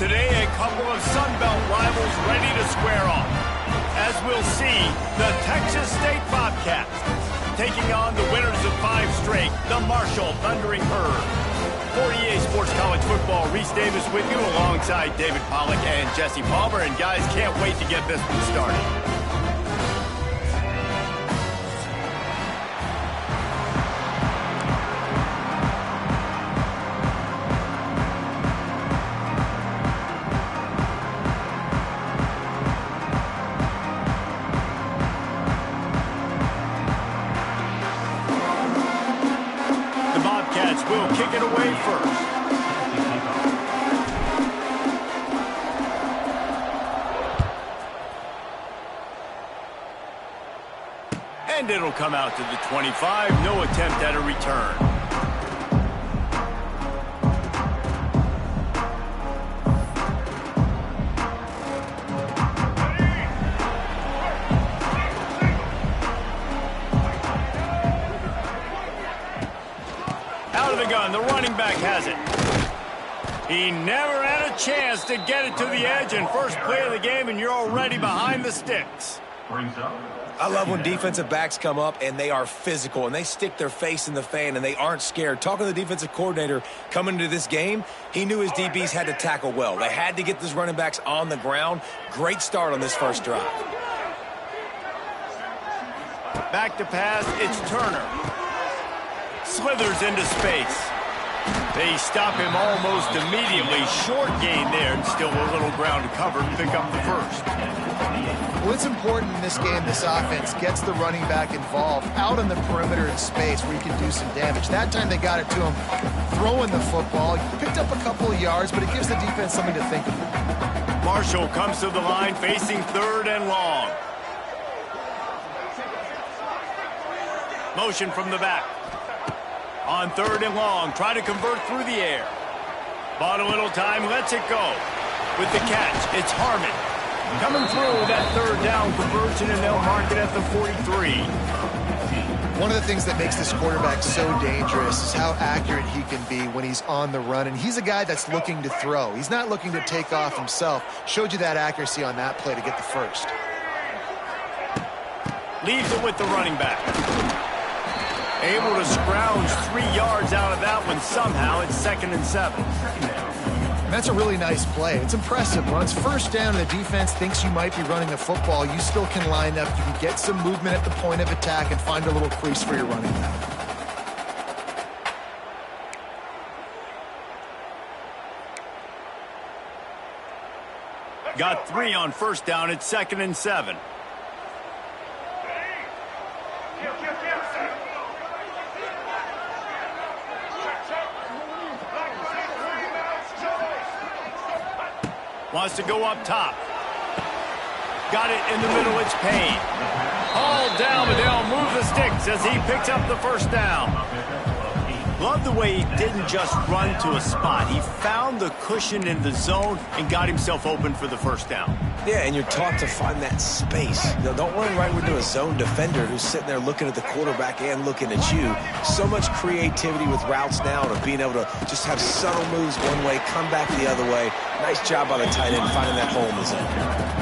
Today, a couple of Sun Belt rivals ready to square off. As we'll see, the Texas State Bobcats taking on the winners of 5 straight, the Marshall Thundering Herd. For EA Sports College Football, Reese Davis with you alongside David Pollack and Jesse Palmer. And guys, can't wait to get this one started. Will kick it away first. And it'll come out to the 25. No attempt at a return. The running back has it. He never had a chance to get it to the edge, and first play of the game, and you're already behind the sticks. I love when defensive backs come up and they are physical and they stick their face in the fan and they aren't scared. Talking to the defensive coordinator coming into this game, he knew his DBs had to tackle well. They had to get those running backs on the ground. Great start on this first drive. Back to pass, it's Turner. Slithers into space. They stop him almost immediately. Short gain there, and still a little ground to cover to pick up the first. Well, it's important in this game, this offense gets the running back involved out on the perimeter in space where he can do some damage. That time they got it to him throwing the football. He picked up a couple of yards, but it gives the defense something to think about. Marshall comes to the line facing 3rd and long. Motion from the back. On 3rd and long, try to convert through the air. Bought a little time, lets it go. With the catch, it's Harmon. Coming through that 3rd down conversion, and they'll mark it at the 43. One of the things that makes this quarterback so dangerous is how accurate he can be when he's on the run. And he's a guy that's looking to throw. He's not looking to take off himself. Showed you that accuracy on that play to get the first. Leaves it with the running back. Able to scrounge 3 yards out of that one somehow. It's 2nd and 7. And that's a really nice play. It's impressive. Once first down and the defense thinks you might be running the football, you still can line up. You can get some movement at the point of attack and find a little crease for your running back. Got 3 on first down. It's 2nd and 7. Wants to go up top. Got it in the middle, it's Payne. All down, but they'll move the sticks as he picks up the first down. Love the way he didn't just run to a spot. He found the cushion in the zone and got himself open for the first down. Yeah, and you're taught to find that space. Don't run right into a zone defender who's sitting there looking at the quarterback and looking at you. So much creativity with routes now of being able to just have subtle moves one way, come back the other way. Nice job by the tight end finding that hole in the zone.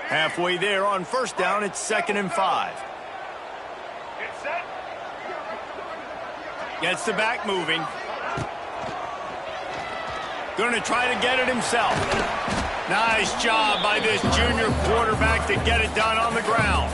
Halfway there on first down, it's 2nd and 5. Gets the back moving. Going to try to get it himself. Nice job by this junior quarterback to get it done on the ground.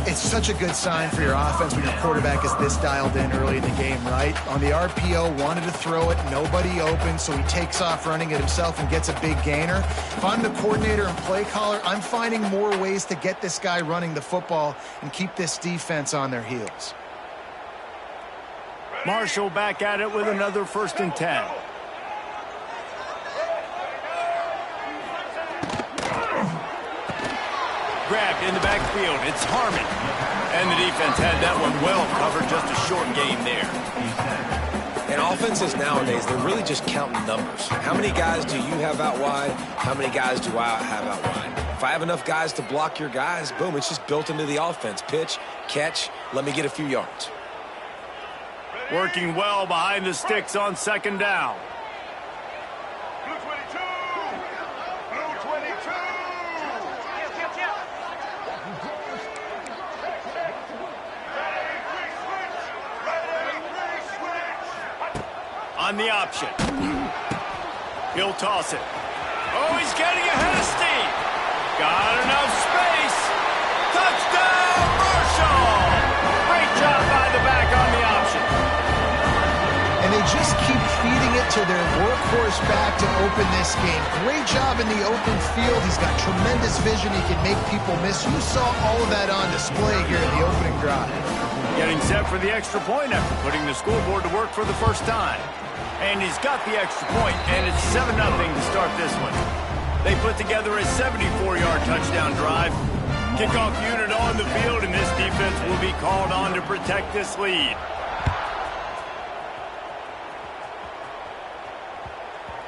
It's such a good sign for your offense when your quarterback is this dialed in early in the game, right? On the RPO, wanted to throw it, nobody open, so he takes off running it himself and gets a big gainer. If I'm the coordinator and play caller, I'm finding more ways to get this guy running the football and keep this defense on their heels. Marshall back at it with another 1st and 10. Grabbed in the backfield. It's Harmon. And the defense had that one well covered. Just a short gain there. Offenses nowadays, they're really just counting numbers. How many guys do you have out wide? How many guys do I have out wide? If I have enough guys to block your guys, boom, it's just built into the offense. Pitch, catch, let me get a few yards. Working well behind the sticks on second down. Blue 22! Blue 22! On the option. He'll toss it. Oh, he's getting ahead of steam. Got enough space. Touchdown, Marshall! Great job by the back on the option. And they just keep feeding it to their workhorse back to open this game. Great job in the open field. He's got tremendous vision. He can make people miss. You saw all of that on display here in the opening drive. Getting set for the extra point after putting the scoreboard to work for the first time. And he's got the extra point, and it's 7-0 to start this one. They put together a 74-yard touchdown drive. Kickoff unit on the field, and this defense will be called on to protect this lead.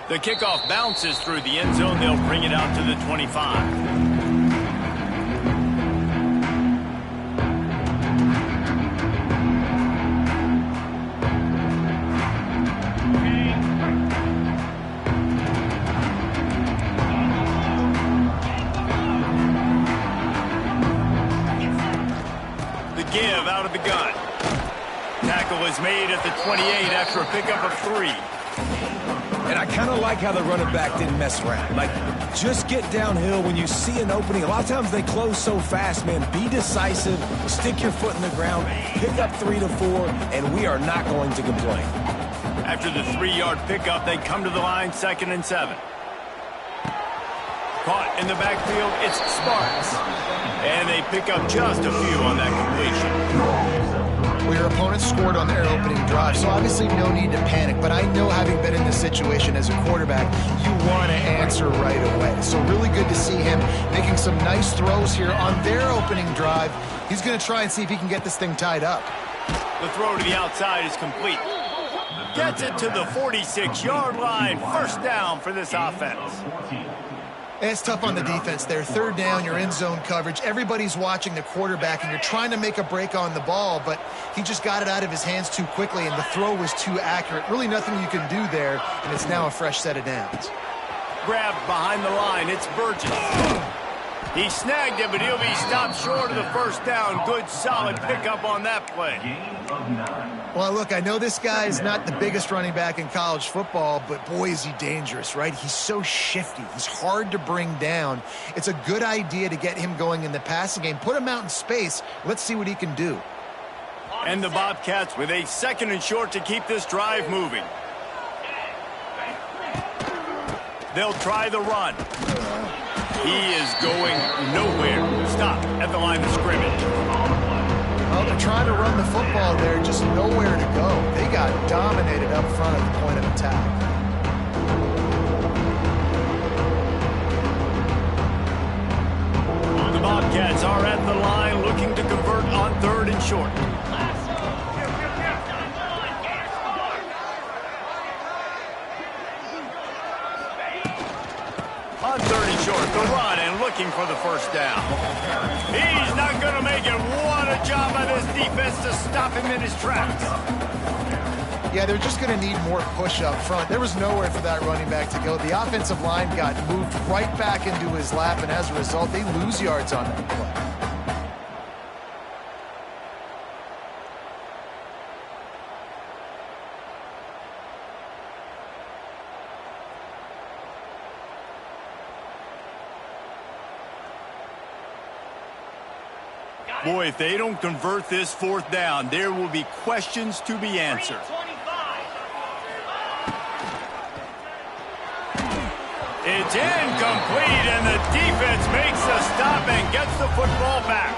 The kickoff bounces through the end zone. They'll bring it out to the 25. Give out of the gun. Tackle is made at the 28 after a pickup of 3. And I kind of like how the running back didn't mess around. Like, just get downhill when you see an opening. A lot of times they close so fast, man. Be decisive, stick your foot in the ground, pick up 3 to 4, and we are not going to complain. After the 3-yard pickup, they come to the line, 2nd and 7. Caught in the backfield, it's Sparks. And they pick up just a few on that completion. Well, your opponent scored on their opening drive, so obviously no need to panic. But I know, having been in this situation as a quarterback, you want to answer right away. So really good to see him making some nice throws here on their opening drive. He's going to try and see if he can get this thing tied up. The throw to the outside is complete. Gets it to the 46-yard line. First down for this offense. And it's tough on the defense there. 3rd down, you're in zone coverage. Everybody's watching the quarterback, and you're trying to make a break on the ball, but he just got it out of his hands too quickly, and the throw was too accurate. Really nothing you can do there, and it's now a fresh set of downs. Grabbed behind the line. It's Burgess. He snagged it, but he'll be stopped short of the first down. Good, solid pickup on that play. Well, look, I know this guy is not the biggest running back in college football, but boy, is he dangerous, right? He's so shifty. He's hard to bring down. It's a good idea to get him going in the passing game. Put him out in space. Let's see what he can do. And the Bobcats with a 2nd and short to keep this drive moving. They'll try the run. He is going nowhere. Stop at the line of scrimmage. Well, they're trying to run the football there, just nowhere to go. They got dominated up front at the point of attack. The Bobcats are at the line looking to convert on 3rd and short. On 3rd and short, the run and looking for the first down. He's not going to make it. What a job by this defense to stop him in his tracks. Yeah, they're just going to need more push up front. There was nowhere for that running back to go. The offensive line got moved right back into his lap, and as a result, they lose yards on that play. Boy, if they don't convert this 4th down, there will be questions to be answered. It's incomplete, and the defense makes the stop and gets the football back.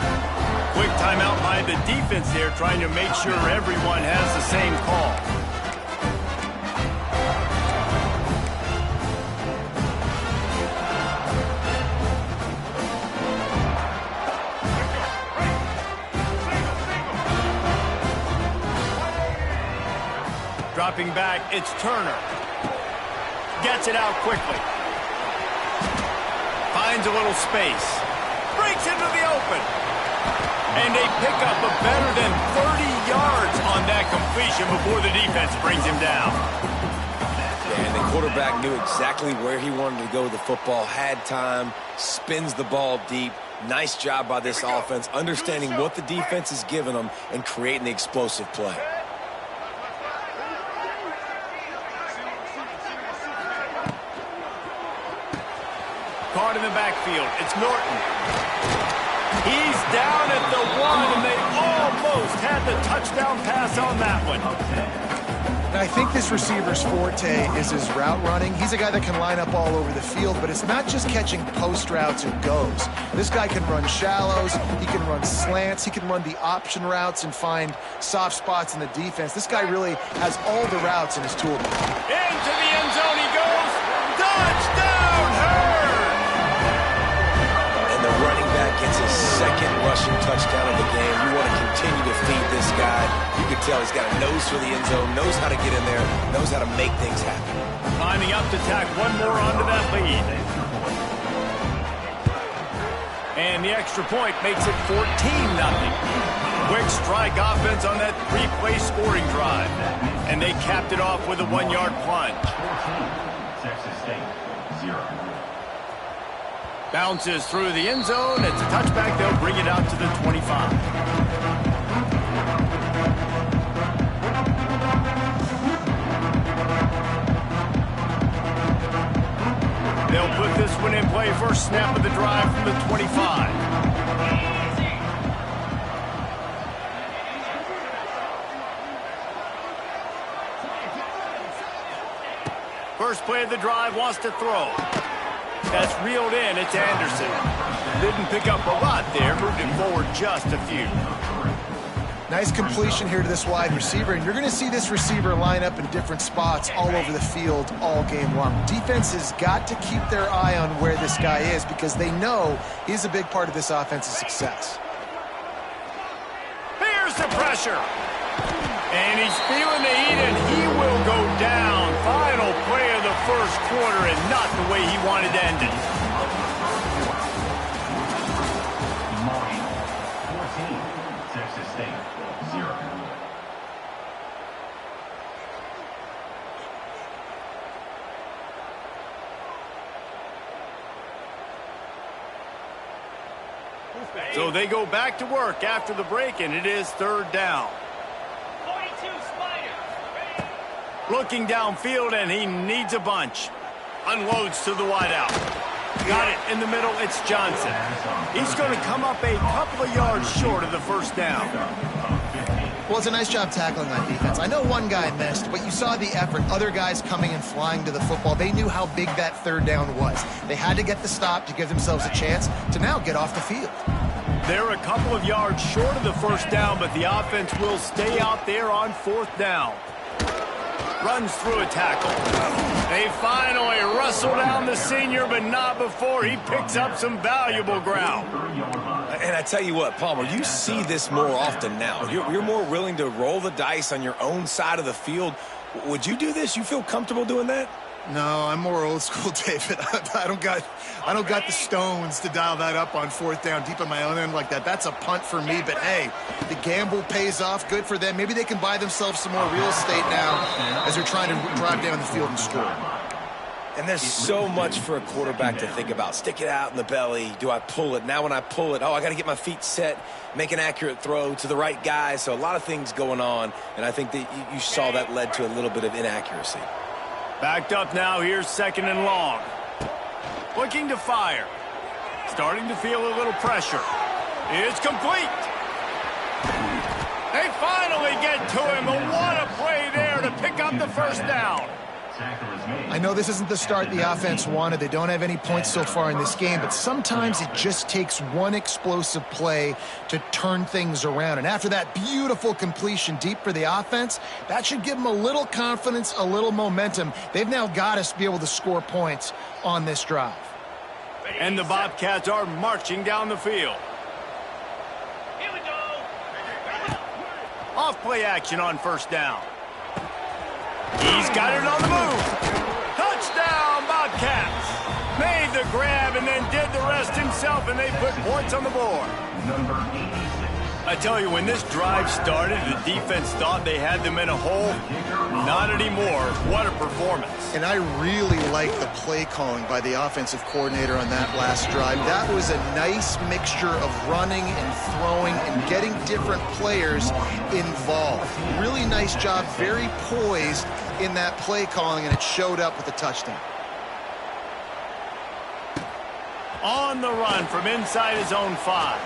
Quick timeout by the defense there, trying to make sure everyone has the same call. Dropping back, it's Turner. Gets it out quickly. Finds a little space. Breaks into the open. And a pickup of better than 30 yards on that completion before the defense brings him down. And the quarterback knew exactly where he wanted to go with the football, had time, spins the ball deep. Nice job by this offense, understanding what the defense is giving them and creating the explosive play. Caught in the backfield. It's Norton. He's down at the 1, and they almost had the touchdown pass on that one. Now, I think this receiver's forte is his route running. He's a guy that can line up all over the field, but it's not just catching post routes and goes. This guy can run shallows, he can run slants, he can run the option routes and find soft spots in the defense. This guy really has all the routes in his toolbox. Into the end zone he goes. Touchdown, Hurd! And the running back gets his second rushing touchdown of the game. You want to continue to feed this guy. You can tell he's got a nose for the end zone, knows how to get in there, knows how to make things happen. Lining up to tack one more onto that lead. And the extra point makes it 14-0. Quick strike offense on that 3-play scoring drive. And they capped it off with a 1-yard plunge. Texas State, 0. Bounces through the end zone. It's a touchback. They'll bring it out to the 25. They'll put this one in play. First snap of the drive from the 25. First play of the drive, wants to throw. That's reeled in. It's Anderson. Didn't pick up a lot there. Moved it forward just a few. Nice completion here to this wide receiver, and you're going to see this receiver line up in different spots all over the field all game long. Defense has got to keep their eye on where this guy is because they know he's a big part of this offense's success. Here's the pressure. And he's feeling the heat, and he will go down. Final play of the first quarter, and not the way he wanted to end it. Marshall, 14. Texas State, 0. So they go back to work after the break, and it is third down. Looking downfield, and he needs a bunch. Unloads to the wideout. Got it in the middle. It's Johnson. He's going to come up a couple of yards short of the first down. Well, it's a nice job tackling on defense. I know one guy missed, but you saw the effort. Other guys coming and flying to the football. They knew how big that third down was. They had to get the stop to give themselves a chance to now get off the field. They're a couple of yards short of the first down, but the offense will stay out there on fourth down. Runs through a tackle. They finally wrestle down the senior, but not before he picks up some valuable ground. And I tell you what, Palmer, you see this more often now. You're more willing to roll the dice on your own side of the field. Would you do this? You feel comfortable doing that? No, I'm more old school, David. I don't got the stones to dial that up on fourth down deep in my own end like that. That's a punt for me, but hey, the gamble pays off. Good for them. Maybe they can buy themselves some more real estate now as they're trying to drive down the field and score. And there's so much for a quarterback to think about. Stick it out in the belly. Do I pull it? Now when I pull it, I got to get my feet set, make an accurate throw to the right guy. So a lot of things going on, and I think that you saw that led to a little bit of inaccuracy. Backed up now. Here's second and long. Looking to fire. Starting to feel a little pressure. It's complete. They finally get to him. But what a play there to pick up the first down. I know this isn't the start the offense wanted. They don't have any points so far in this game, but sometimes it just takes one explosive play to turn things around. And after that beautiful completion deep for the offense, that should give them a little confidence, a little momentum. They've now got us to be able to score points on this drive. And the Bobcats are marching down the field. Here we go. Off play action on first down. He's got it on the move. Touchdown, Bobcats. Made the grab and then did the rest himself, and they put points on the board. Number 86. I tell you, when this drive started, the defense thought they had them in a hole. Not anymore. What a performance. And I really like the play calling by the offensive coordinator on that last drive. That was a nice mixture of running and throwing and getting different players involved. Really nice job, very poised in that play calling, and it showed up with a touchdown. On the run from inside his own 5.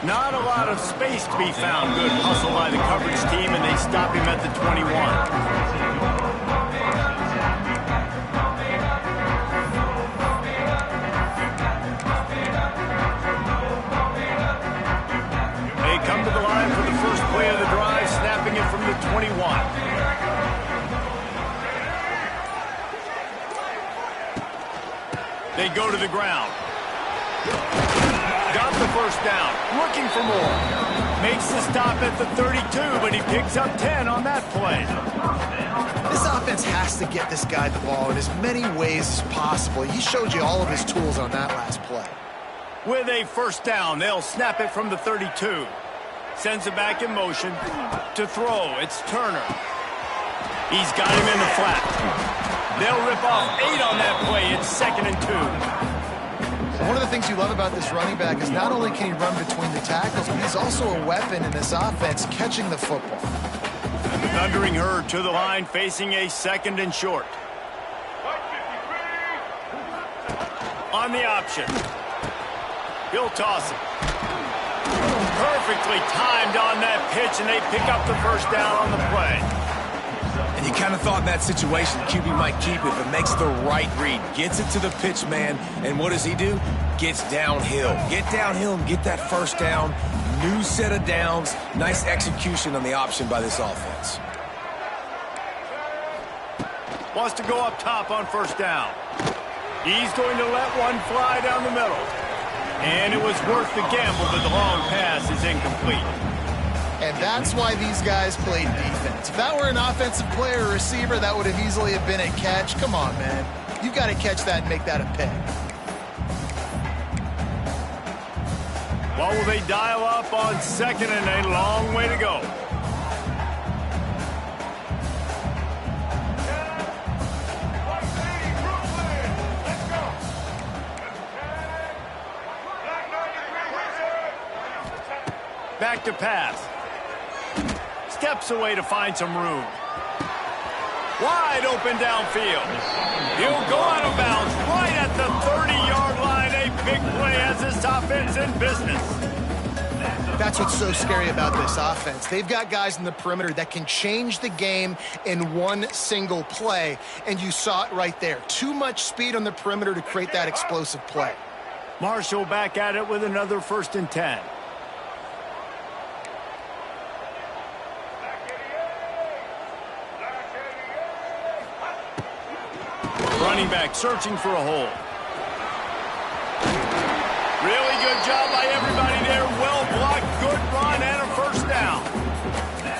Not a lot of space to be found. Good hustle by the coverage team, and they stop him at the 21. They come to the line for the first play of the drive, snapping it from the 21. They go to the ground. Got the first down. Looking for more. Makes the stop at the 32, but he picks up 10 on that play. This offense has to get this guy the ball in as many ways as possible. He showed you all of his tools on that last play. With a first down, they'll snap it from the 32. Sends it back in motion. To throw, it's Turner. He's got him in the flat. They'll rip off 8 on that play. It's 2nd and 2. One of the things you love about this running back is not only can he run between the tackles, but he's also a weapon in this offense catching the football. The Thundering Herd to the line, facing a 2nd and short. On the option. He'll toss it. Perfectly timed on that pitch, and they pick up the first down on the play. And you kind of thought in that situation QB might keep it, but makes the right read. Gets it to the pitch man, and what does he do? Gets downhill. Get downhill and get that first down. New set of downs. Nice execution on the option by this offense. Wants to go up top on first down. He's going to let one fly down the middle. And it was worth the gamble, but the long pass is incomplete. And that's why these guys played defense. If that were an offensive player or receiver, that would have easily have been a catch. Come on, man. You've got to catch that and make that a pick. What will they dial up on 2nd and a long way to go? Back to pass. Steps away to find some room. Wide open downfield. He'll go out of bounds right at the 30-yard line. A big play as this offense in business. That's what's so scary about this offense. They've got guys in the perimeter that can change the game in one single play, and you saw it right there. Too much speed on the perimeter to create that explosive play. Marshall back at it with another 1st and 10. Running back searching for a hole. Really good job by everybody there. Well blocked, good run, and a first down.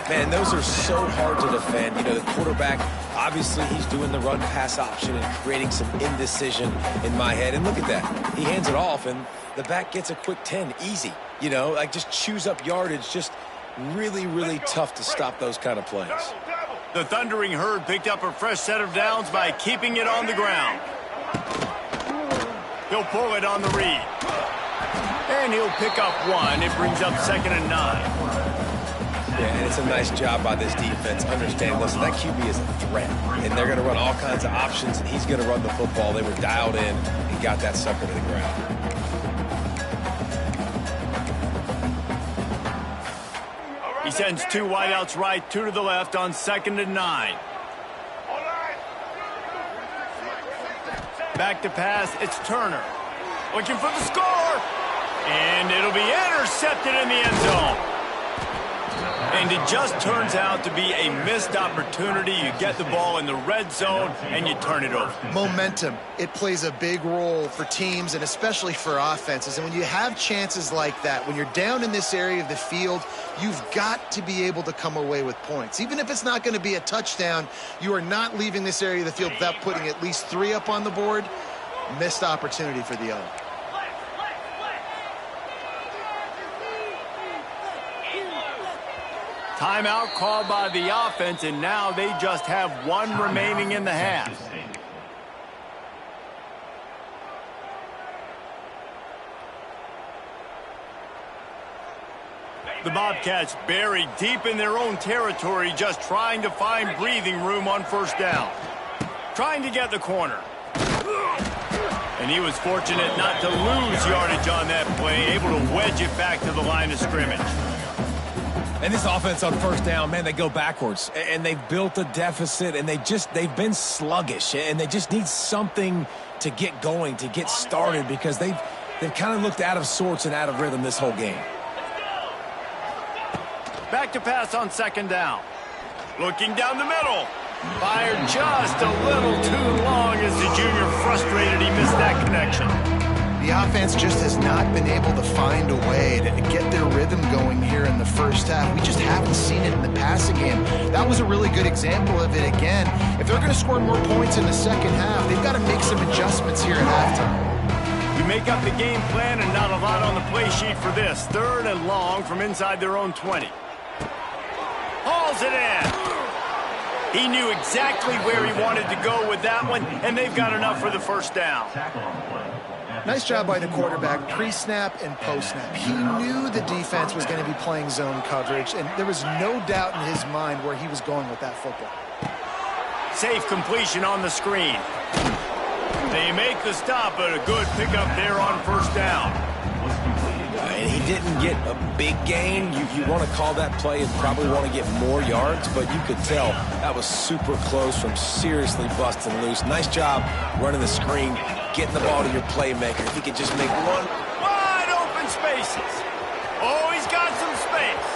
Man, those are so hard to defend. You know, the quarterback, obviously he's doing the run-pass option and creating some indecision in my head. And look at that. He hands it off, and the back gets a quick 10. Easy. You know, like just chews up yardage. Just really, really tough to stop those kind of plays. The Thundering Herd picked up a fresh set of downs by keeping it on the ground. He'll pull it on the read. And he'll pick up 1. It brings up 2nd and 9. Yeah, and it's a nice job by this defense understanding, listen, that QB is a threat. And they're going to run all kinds of options, and he's going to run the football. They were dialed in and got that sucker to the ground. He sends 2 wideouts right, 2 to the left on 2nd and 9. Back to pass, it's Turner. Looking for the score. And it'll be intercepted in the end zone. And it just turns out to be a missed opportunity. You get the ball in the red zone, and you turn it over. Momentum. It plays a big role for teams and especially for offenses. And when you have chances like that, when you're down in this area of the field, you've got to be able to come away with points. Even if it's not going to be a touchdown, you are not leaving this area of the field without putting at least 3 up on the board. Missed opportunity for the other. Timeout called by the offense, and now they just have 1 remaining in the half. The Bobcats buried deep in their own territory, just trying to find breathing room on first down. Trying to get the corner. And he was fortunate not to lose yardage on that play, able to wedge it back to the line of scrimmage. And this offense on first down, man, they go backwards. And they've built a deficit, and they've been sluggish. And they just need something to get going, to get started, because they've kind of looked out of sorts and out of rhythm this whole game. Back to pass on second down. Looking down the middle. Fired just a little too long as the junior frustrated he missed that connection. The offense just has not been able to find a way to get their rhythm going here in the first half. We just haven't seen it in the passing game. That was a really good example of it again. If they're going to score more points in the second half, they've got to make some adjustments here at halftime. We make up the game plan and not a lot on the play sheet for this. 3rd and long from inside their own 20. Hauls it in. He knew exactly where he wanted to go with that one, and they've got enough for the first down. Nice job by the quarterback, pre-snap and post-snap. He knew the defense was going to be playing zone coverage, and there was no doubt in his mind where he was going with that football. Safe completion on the screen. They make the stop, but a good pickup there on first down. And he didn't get a big gain. You want to call that play and probably want to get more yards, but you could tell that was super close from seriously busting loose. Nice job running the screen, getting the ball to your playmaker. If he could just make one. Wide open spaces. Oh, he's got some space.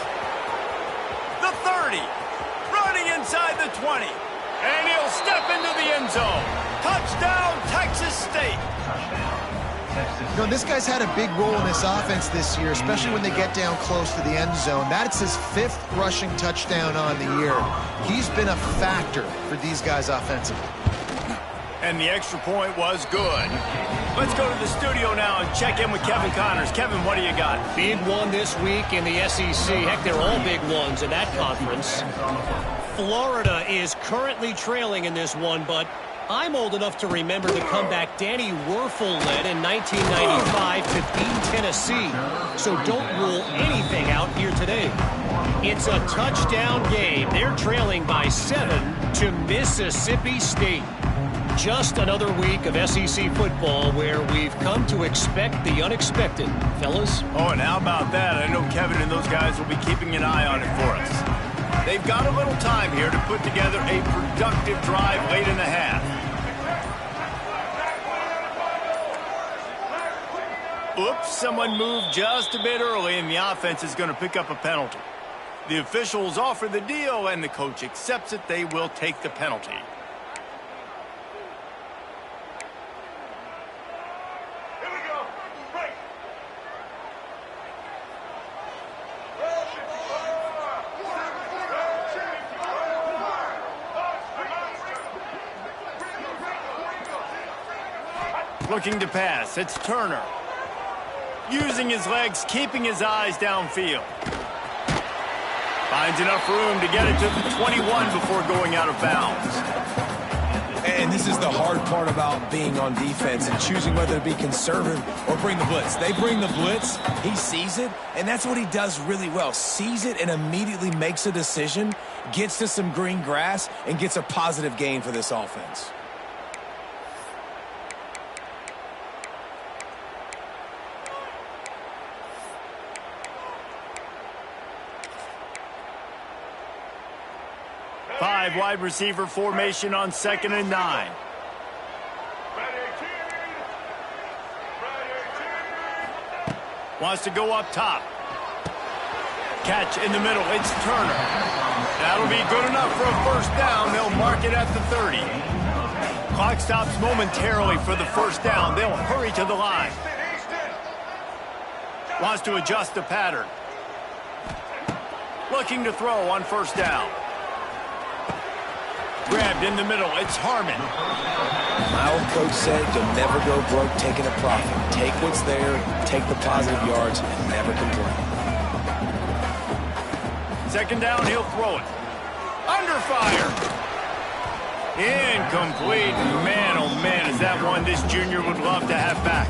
The 30. Running inside the 20. And he'll step into the end zone. Touchdown, Texas State. You know, this guy's had a big role in this offense this year, especially when they get down close to the end zone. That's his 5th rushing touchdown on the year. He's been a factor for these guys offensively. And the extra point was good. Let's go to the studio now and check in with Kevin Connors. Kevin, what do you got? Big one this week in the SEC. Heck, they're all big ones in that conference. Florida is currently trailing in this one, but I'm old enough to remember the comeback Danny Werfel led in 1995 to beat Tennessee. So don't rule anything out here today. It's a touchdown game. They're trailing by 7 to Mississippi State. Just another week of SEC football where we've come to expect the unexpected, fellas. Oh, and how about that? I know Kevin and those guys will be keeping an eye on it for us. They've got a little time here to put together a productive drive late in the half. Oops, someone moved just a bit early, and the offense is going to pick up a penalty. The officials offer the deal, and the coach accepts it. They will take the penalty. Here we go. Break. Looking to pass. It's Turner. Using his legs, keeping his eyes downfield. Finds enough room to get it to the 21 before going out of bounds. And this is the hard part about being on defense and choosing whether to be conservative or bring the blitz. They bring the blitz, he sees it, and that's what he does really well. Sees it and immediately makes a decision, gets to some green grass, and gets a positive gain for this offense. Five wide receiver formation on 2nd and 9. Wants to go up top. Catch in the middle. It's Turner. That'll be good enough for a first down. They'll mark it at the 30. Clock stops momentarily for the first down. They'll hurry to the line. Wants to adjust the pattern. Looking to throw on first down. Grabbed in the middle. It's Harmon. My old coach said you'll never go broke taking a profit. Take what's there, take the positive yards, and never complain. Second down, he'll throw it. Under fire. Incomplete. Man, oh man, is that one this junior would love to have back.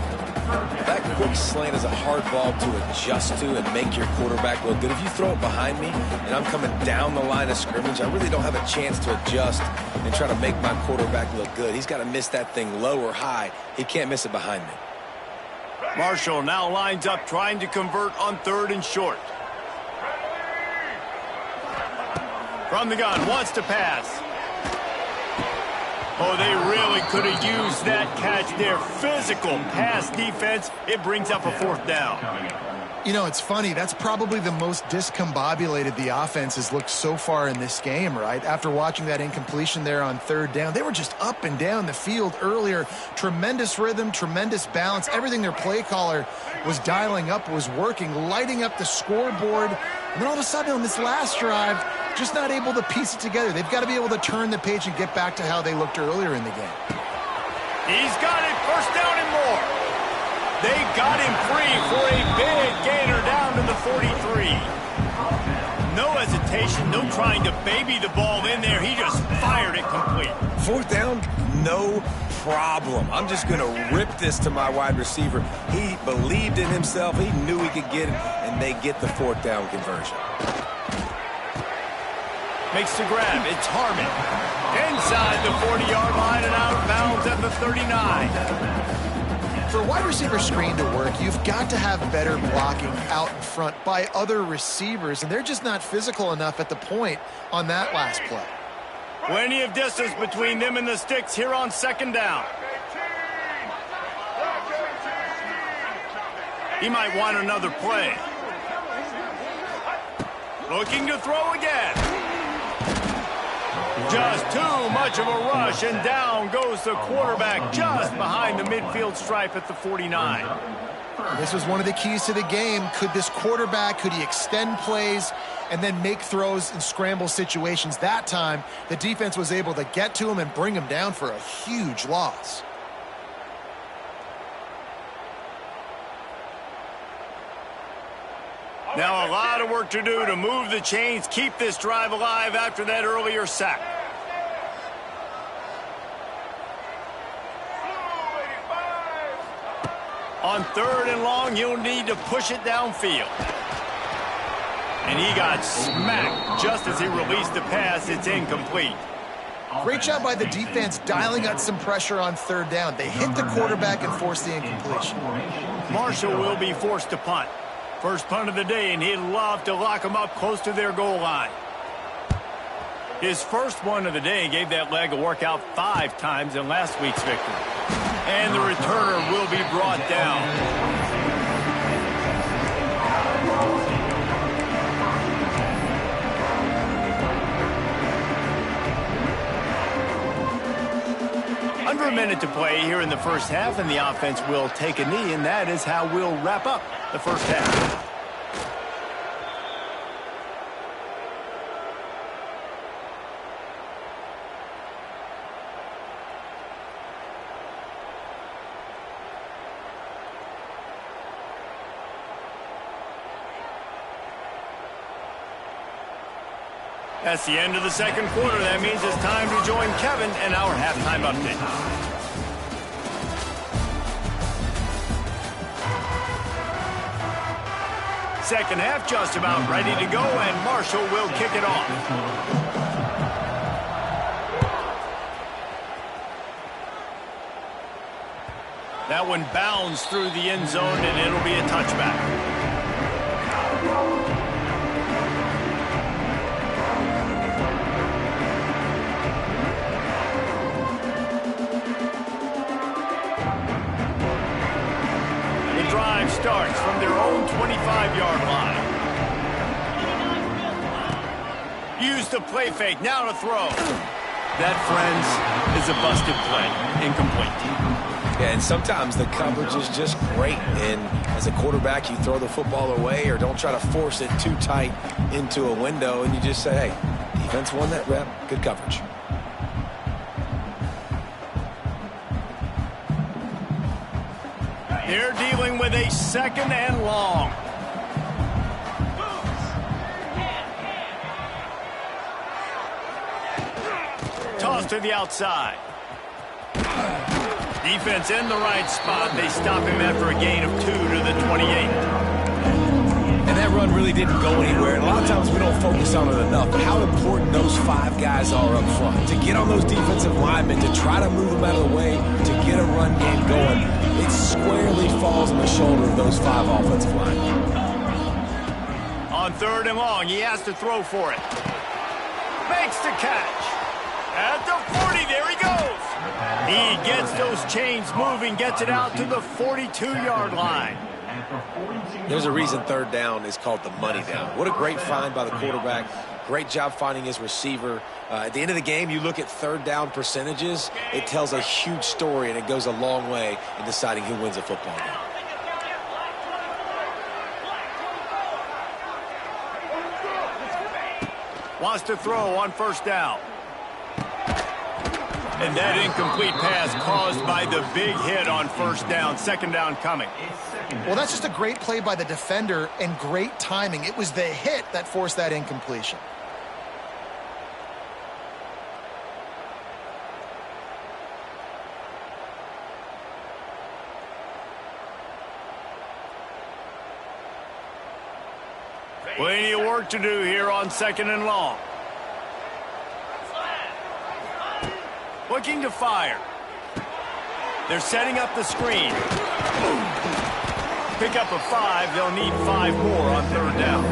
That quick slant is a hard ball to adjust to and make your quarterback look good. If you throw it behind me and I'm coming down the line of scrimmage, I really don't have a chance to adjust and try to make my quarterback look good. He's got to miss that thing low or high. He can't miss it behind me. Marshall now lines up trying to convert on 3rd and short. From the gun, wants to pass. Oh, they really could have used that catch there. Physical pass defense. It brings up a 4th down. You know, it's funny. That's probably the most discombobulated the offense has looked so far in this game, right? After watching that incompletion there on 3rd down, they were just up and down the field earlier. Tremendous rhythm, tremendous balance. Everything their play caller was dialing up was working, lighting up the scoreboard. And then all of a sudden on this last drive, just not able to piece it together. They've got to be able to turn the page and get back to how they looked earlier in the game. He's got it. First down and more. They got him free for a big gainer down to the 43. No hesitation, no trying to baby the ball in there. He just fired it complete. 4th down, no problem. I'm just going to rip this to my wide receiver. He believed in himself. He knew he could get it, and they get the 4th down conversion. Makes the grab. It's Harmon. Inside the 40-yard line and out of bounds at the 39. For a wide receiver screen to work, you've got to have better blocking out in front by other receivers, and they're just not physical enough at the point on that last play. Plenty of distance between them and the sticks here on 2nd down. He might want another play. Looking to throw again. Just too much of a rush, and down goes the quarterback just behind the midfield stripe at the 49. This was one of the keys to the game. Could this quarterback, could he extend plays and then make throws in scramble situations? That time, the defense was able to get to him and bring him down for a huge loss. Now a lot of work to do to move the chains, keep this drive alive after that earlier sack. On 3rd and long, he'll need to push it downfield. And he got smacked just as he released the pass. It's incomplete. Great job by the defense dialing up some pressure on 3rd down. They hit the quarterback and forced the incompletion. Marshall will be forced to punt. First punt of the day, and he'd love to lock them up close to their goal line. His first one of the day gave that leg a workout 5 times in last week's victory. And the returner will be brought down. Under a minute to play here in the first half, and the offense will take a knee, and that is how we'll wrap up the first half. That's the end of the second quarter. That means it's time to join Kevin and our halftime update. Second half just about ready to go, and Marshall will kick it off. That one bounds through the end zone, and it'll be a touchback. Drive starts from their own 25-yard line. Use the play fake. Now to throw. That, friends, is a busted play. Incomplete. Yeah, and sometimes the coverage is just great. And as a quarterback, you throw the football away or don't try to force it too tight into a window. And you just say, hey, defense won that rep. Good coverage. They're dealing with a 2nd and long. Toss to the outside. Defense in the right spot. They stop him after a gain of 2 to the 28. And that run really didn't go anywhere. And a lot of times we don't focus on it enough, but how important those 5 guys are up front. To get on those defensive linemen, to try to move them out of the way, to get a run game going, it squarely falls on the shoulder of those 5 offensive linemen. On 3rd and long, he has to throw for it. Makes the catch. At the 40, there he goes. He gets those chains moving, gets it out to the 42-yard line. There's a reason 3rd down is called the money down. What a great find by the quarterback. Great job finding his receiver. At the end of the game, you look at 3rd down percentages. It tells a huge story, and it goes a long way in deciding who wins a football game. Wants to throw on 1st down. And that incomplete pass caused by the big hit on 1st down. 2nd down coming. Well, that's just a great play by the defender and great timing. It was the hit that forced that incompletion. Plenty of work to do here on 2nd and long. Looking to fire. They're setting up the screen. Pick up a 5. They'll need 5 more on 3rd down.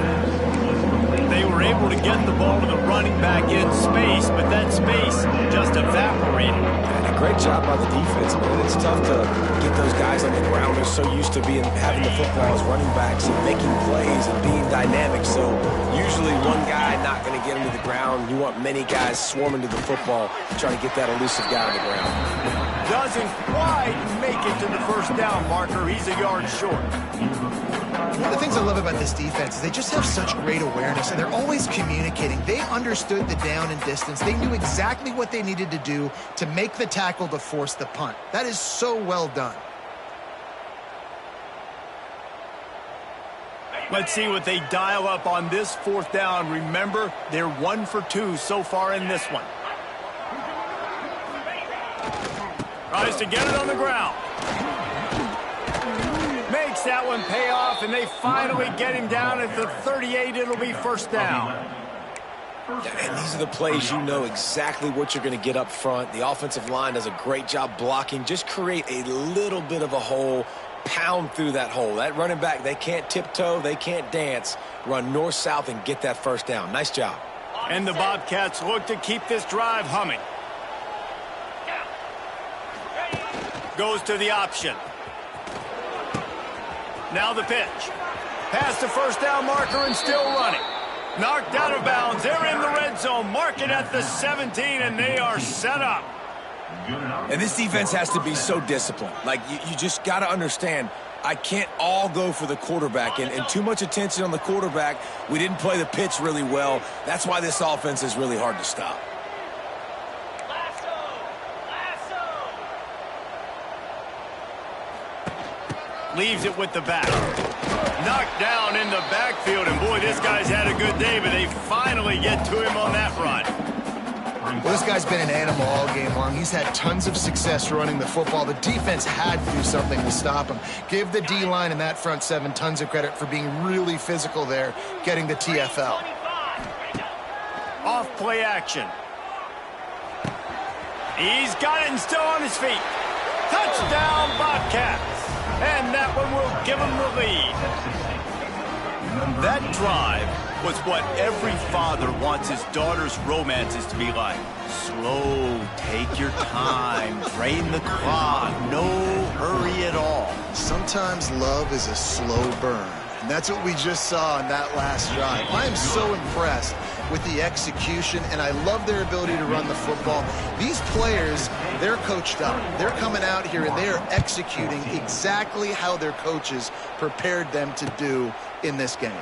They were able to get the ball to the running back in space, but that space just evaporated. And a great job by the defense, man. It's tough to get those guys on the ground. They're so used to having the football as running backs and making plays and being dynamic. So usually one guy not going to get him to the ground. You want many guys swarming to the football to try to get that elusive guy on the ground. Doesn't quite make it to the 1st down marker. He's a yard short. One of the things I love about this defense is they just have such great awareness, and they're always communicating. They understood the down and distance. They knew exactly what they needed to do to make the tackle to force the punt. That is so well done. Let's see what they dial up on this 4th down. Remember, they're 1 for 2 so far in this one. Tries to get it on the ground. Makes that one pay off, and they finally get him down at the 38. It'll be 1st down. And these are the plays you know exactly what you're going to get up front. The offensive line does a great job blocking. Just create a little bit of a hole, pound through that hole. That running back, they can't tiptoe, they can't dance. Run north-south and get that 1st down. Nice job. And the Bobcats look to keep this drive humming. Goes to the option. Now the pitch. Past the 1st down marker and still running. Knocked out of bounds. They're in the red zone. Mark it at the 17, and they are set up. And this defense has to be so disciplined. Like, you just got to understand, I can't all go for the quarterback. And too much attention on the quarterback. We didn't play the pitch really well. That's why this offense is really hard to stop. Leaves it with the back. Knocked down in the backfield, and boy, this guy's had a good day, but they finally get to him on that run. Well, this guy's been an animal all game long. He's had tons of success running the football. The defense had to do something to stop him. Give the D-line and that front 7 tons of credit for being really physical there, getting the TFL. Off play action. He's got it and still on his feet. Touchdown, Bobcats. And that one will give him the lead. That drive was what every father wants his daughter's romances to be like. Slow, take your time, drain the clock, no hurry at all. Sometimes love is a slow burn. And that's what we just saw in that last drive. I am so impressed with the execution, and I love their ability to run the football. These players, they're coached up. They're coming out here, and they are executing exactly how their coaches prepared them to do in this game.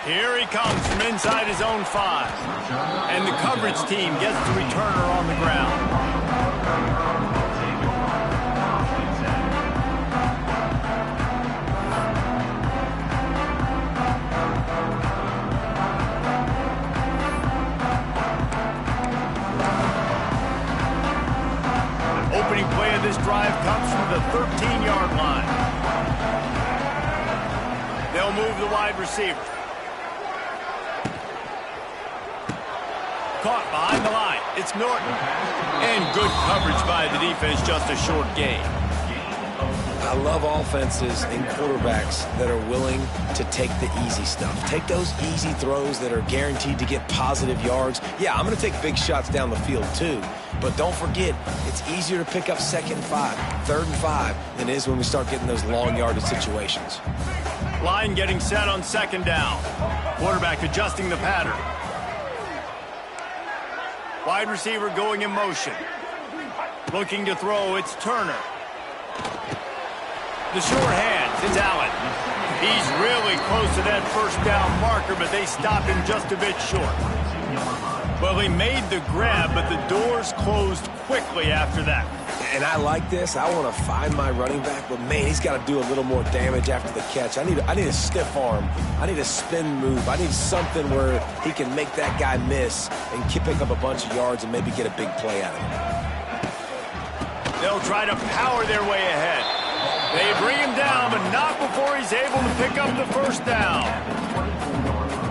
Here he comes from inside his own 5. And the coverage team gets the returner on the ground. Opening play of this drive comes from the 13-yard line. They'll move the wide receiver. Caught behind the line. It's Norton. And good coverage by the defense, just a short gain. I love offenses and quarterbacks that are willing to take the easy stuff. Take those easy throws that are guaranteed to get positive yards. Yeah, I'm going to take big shots down the field too. But don't forget, it's easier to pick up 2nd and 5, 3rd and 5 than it is when we start getting those long yardage situations. Line getting set on 2nd down. Quarterback adjusting the pattern. Wide receiver going in motion. Looking to throw, it's Turner. The sure hands, it's Allen. He's really close to that 1st down marker, but they stopped him just a bit short. Well, he made the grab, but the doors closed quickly after that. And I like this. I want to find my running back, but man, he's got to do a little more damage after the catch. I need a stiff arm. I need a spin move. I need something where he can make that guy miss and pick up a bunch of yards and maybe get a big play out of it. They'll try to power their way ahead. They bring him down, but not before he's able to pick up the 1st down.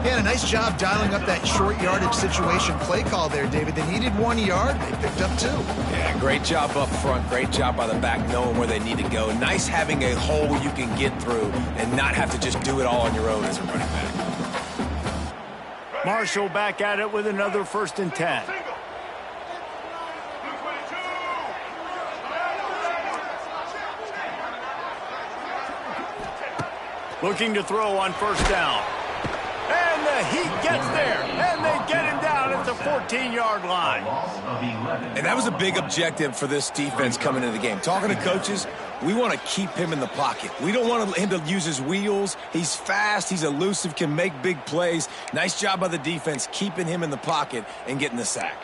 Yeah, a nice job dialing up that short yardage situation play call there, David. They needed 1 yard. They picked up 2. Yeah, great job up front. Great job by the back knowing where they need to go. Nice having a hole you can get through and not have to just do it all on your own as a running back. Marshall back at it with another 1st and 10. Looking to throw on 1st down. And the heat gets there. And they get him down at the 14-yard line. And that was a big objective for this defense coming into the game. Talking to coaches, we want to keep him in the pocket. We don't want him to use his wheels. He's fast. He's elusive, can make big plays. Nice job by the defense keeping him in the pocket and getting the sack.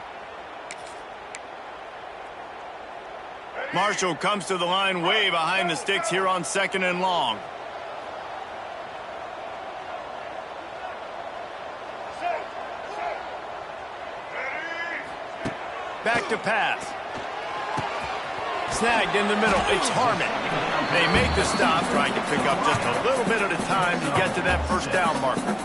Marshall comes to the line way behind the sticks here on 2nd and long. Back to pass. Snagged in the middle. It's Harmon. They make the stop, trying to pick up just a little bit at a time to get to that 1st down marker.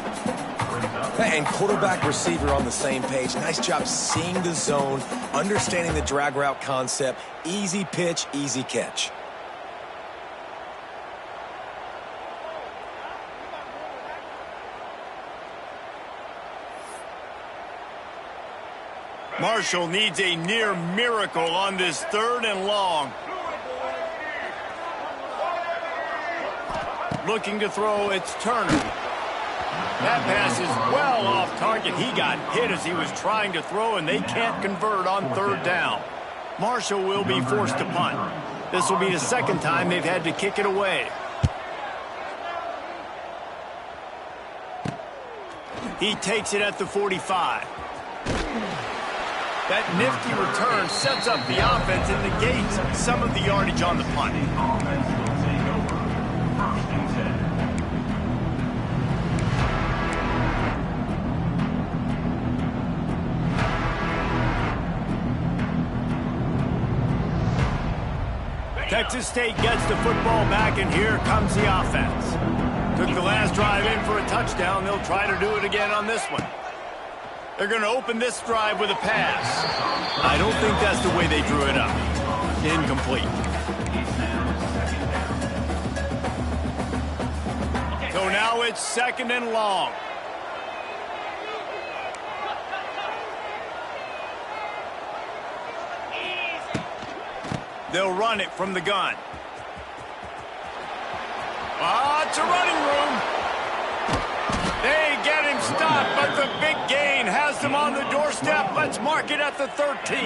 And quarterback receiver on the same page. Nice job seeing the zone, understanding the drag route concept. Easy pitch, easy catch. Marshall needs a near miracle on this 3rd and long. Looking to throw, it's Turner. That pass is well off target. He got hit as he was trying to throw, and they can't convert on 3rd down. Marshall will be forced to punt. This will be the 2nd time they've had to kick it away. He takes it at the 45. That nifty return sets up the offense and negates some of the yardage on the punt. Texas State gets the football back, and here comes the offense. Took the last drive in for a touchdown. They'll try to do it again on this one. They're going to open this drive with a pass. I don't think that's the way they drew it up. Incomplete. So now it's 2nd and long. They'll run it from the gun. Lots of running room. Let's mark it at the 13.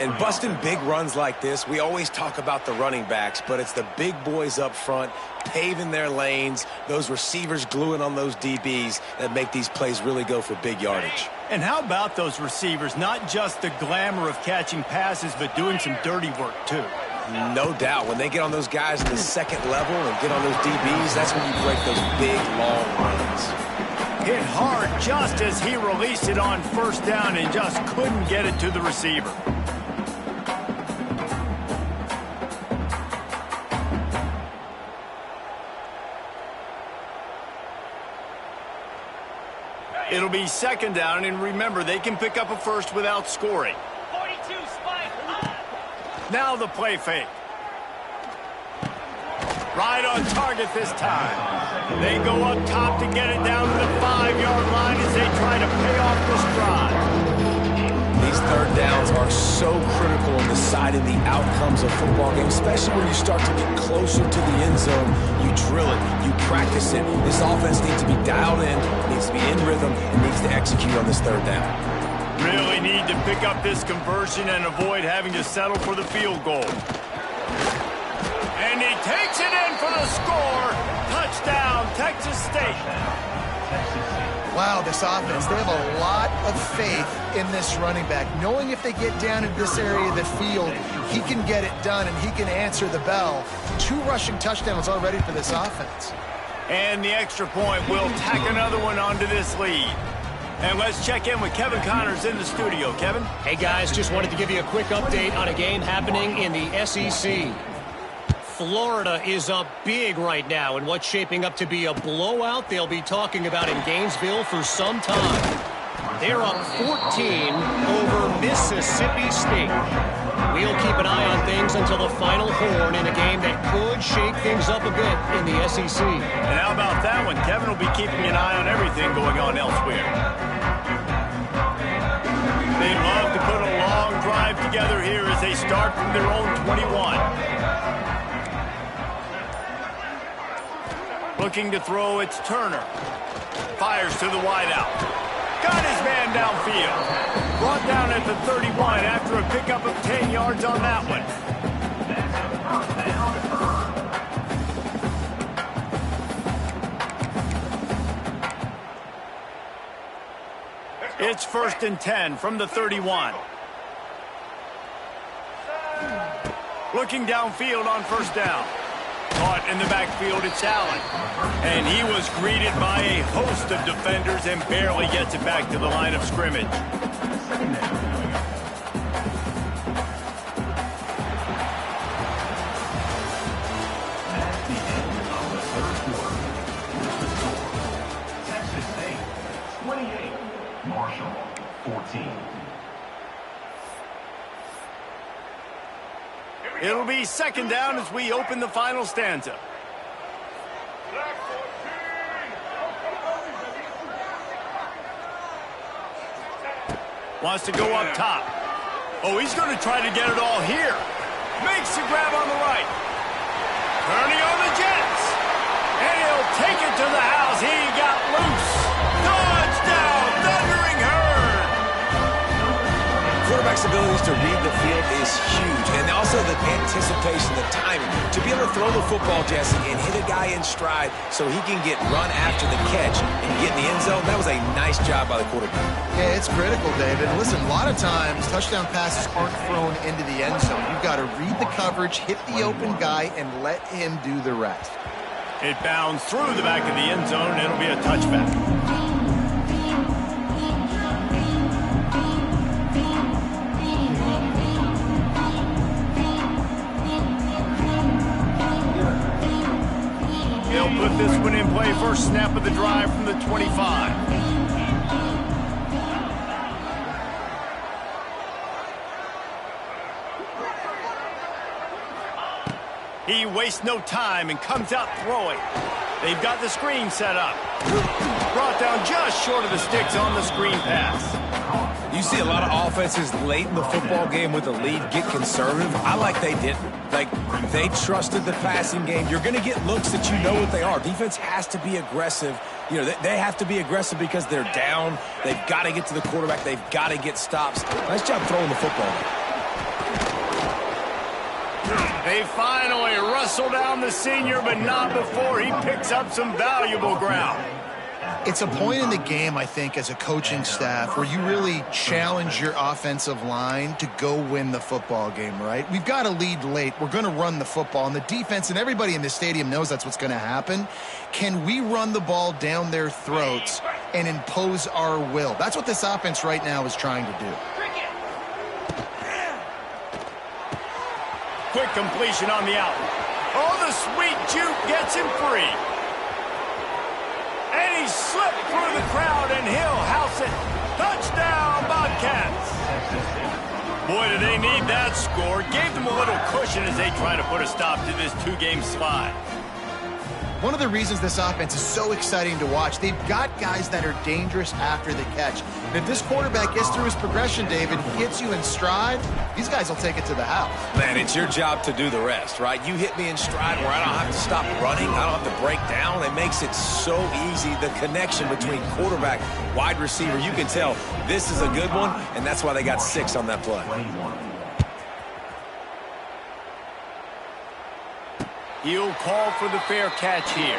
And busting big runs like this, we always talk about the running backs, but it's the big boys up front paving their lanes, those receivers gluing on those DBs that make these plays really go for big yardage. And how about those receivers? Not just the glamour of catching passes, but doing some dirty work too. No doubt. When they get on those guys in the second level and get on those DBs, that's when you break those big, long runs. Hit hard just as he released it on first down and just couldn't get it to the receiver. It'll be second down, and remember, they can pick up a first without scoring. 42 spike. Now the play fake. Right on target this time. They go up top to get it down to the 5-yard line as they try to pay off this drive. These third downs are so critical in deciding the outcomes of football games, especially when you start to get closer to the end zone. You drill it, you practice it. This offense needs to be dialed in, needs to be in rhythm, and needs to execute on this third down. Really need to pick up this conversion and avoid having to settle for the field goal. And he takes it in for the score. Touchdown, Texas State. Wow, this offense, they have a lot of faith in this running back, knowing if they get down in this area of the field, he can get it done and he can answer the bell. 2 rushing touchdowns already for this offense. And the extra point will tack another one onto this lead. And let's check in with Kevin Connors in the studio. Kevin? Hey, guys, just wanted to give you a quick update on a game happening in the SEC. Florida is up big right now in what's shaping up to be a blowout they'll be talking about in Gainesville for some time. They're up 14 over Mississippi State. We'll keep an eye on things until the final horn in a game that could shake things up a bit in the SEC. And how about that one? Kevin will be keeping an eye on everything going on elsewhere. They love to put a long drive together here as they start from their own 21. Looking to throw, it's Turner. Fires to the wideout. Got his man downfield. Brought down at the 31 after a pickup of 10 yards on that one. It's 1st and 10 from the 31. Looking downfield on first down. Caught in the backfield, it's Allen. And he was greeted by a host of defenders and barely gets it back to the line of scrimmage. Texas State, 28. Marshall, 14. It'll be second down as we open the final stanza. Wants to go up top. Oh, he's going to try to get it all here. Makes the grab on the right. Turning on the Jets. And he'll take it to the house. He got loose. Touchdown, Thundering Herd. Quarterback's abilities to read the field is huge, and also the anticipation, the timing. To be able to throw the football, Jesse, and hit a guy in stride so he can get run after the catch and get in the end zone, that was a nice job by the quarterback. Yeah, it's critical, David. Listen, a lot of times touchdown passes aren't thrown into the end zone. You've got to read the coverage, hit the open guy, and let him do the rest. It bounds through the back of the end zone, and it'll be a touchback. They'll put this one in play. First snap of the drive from the 25. He wastes no time and comes out throwing. They've got the screen set up. Brought down just short of the sticks on the screen pass. You see a lot of offenses late in the football game with a lead get conservative. I like they didn't. Like, they trusted the passing game. You're going to get looks that you know what they are. Defense has to be aggressive You know, they have to be aggressive because they're down. They've got to get to the quarterback. They've got to get stops. Nice job throwing the football. They finally wrestle down the senior, but not before he picks up some valuable ground. It's a point in the game, I think, as a coaching staff where you really challenge your offensive line to go win the football game, right? We've got to lead late. We're going to run the football. And the defense and everybody in this stadium knows that's what's going to happen. Can we run the ball down their throats and impose our will? That's what this offense right now is trying to do. Quick completion on the out. Oh, the sweet juke gets him free. And he slipped through the crowd, and he'll house it. Touchdown, Bobcats. Boy, do they need that score. Gave them a little cushion as they try to put a stop to this two-game slide. One of the reasons this offense is so exciting to watch, they've got guys that are dangerous after the catch. And if this quarterback gets through his progression, David, he hits you in stride, these guys will take it to the house. Man, it's your job to do the rest, right? You hit me in stride where I don't have to stop running. I don't have to break down. It makes it so easy. The connection between quarterback, wide receiver, you can tell this is a good one, and that's why they got 6 on that play. He'll call for the fair catch here.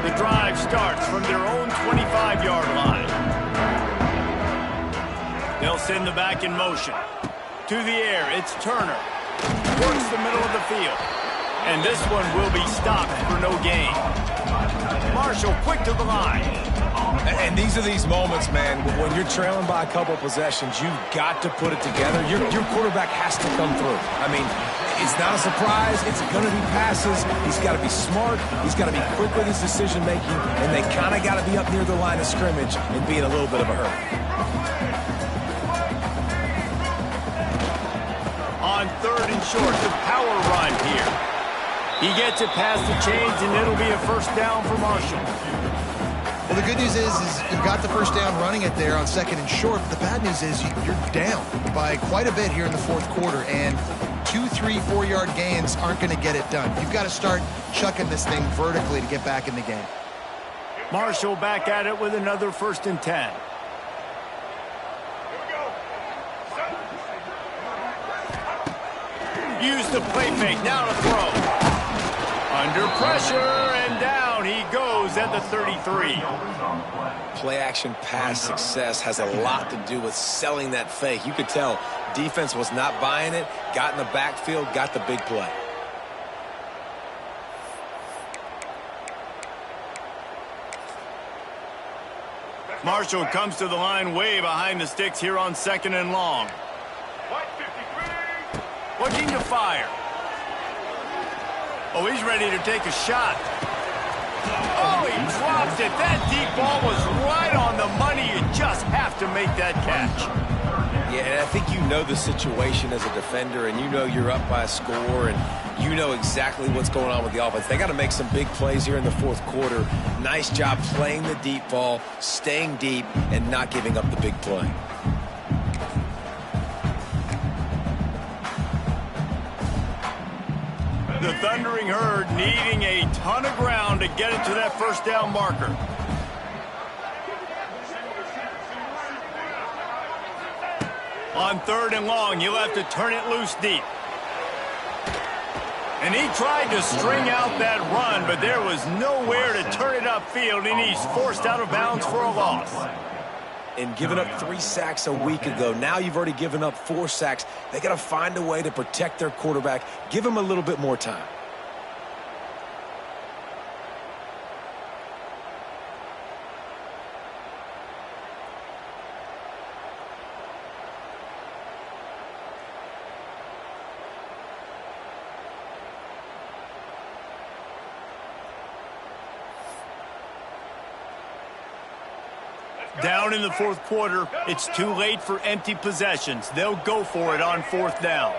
The drive starts from their own 25-yard line. They'll send the back in motion. To the air, it's Turner. Works the middle of the field. And this one will be stopped for no gain. Marshall quick to the line. And these are these moments, man, when you're trailing by a couple possessions, you've got to put it together. Your quarterback has to come through. I mean, it's not a surprise. It's going to be passes. He's got to be smart. He's got to be quick with his decision-making. And they kind of got to be up near the line of scrimmage and be in a little bit of a hurry. On 3rd and short, the power run here. He gets it past the chains, and it'll be a first down for Marshall. Well, the good news is you've got the first down running it there on 2nd and short. But the bad news is you're down by quite a bit here in the 4th quarter. And 2, 3, 4-yard gains aren't going to get it done. You've got to start chucking this thing vertically to get back in the game. Marshall back at it with another 1st and 10. Use the play fake, now to throw. Under pressure, and down he goes at the 33. Play action pass success has a lot to do with selling that fake. You could tell defense was not buying it, got in the backfield, got the big play. Marshall comes to the line way behind the sticks here on 2nd and long. Looking to fire. Oh, he's ready to take a shot. Oh, he dropped it. That deep ball was right on the money. You just have to make that catch. Yeah, and I think you know the situation as a defender, and you know you're up by a score, and you know exactly what's going on with the offense. They got to make some big plays here in the 4th quarter. Nice job playing the deep ball, staying deep, and not giving up the big play. The Thundering Herd needing a ton of ground to get it to that first down marker. On 3rd and long, he'll have to turn it loose deep. And he tried to string out that run, but there was nowhere to turn it upfield, and he's forced out of bounds for a loss. And giving up 3 sacks a week ago. Now you've already given up 4 sacks. They got to find a way to protect their quarterback. Give him a little bit more time. Down in the 4th quarter, it's too late for empty possessions. They'll go for it on 4th down.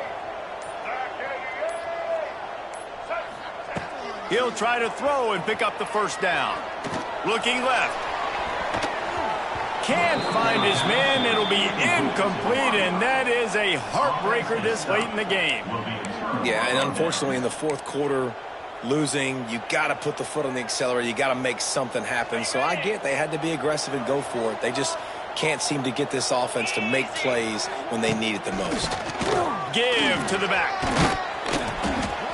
He'll try to throw and pick up the first down. Looking left. can't find his man. It'll be incomplete, and that is a heartbreaker this late in the game. Yeah, and unfortunately in the fourth quarter, losing, you got to put the foot on the accelerator. You got to make something happen. So I get they had to be aggressive and go for it. They just can't seem to get this offense to make plays when they need it the most. Give to the back.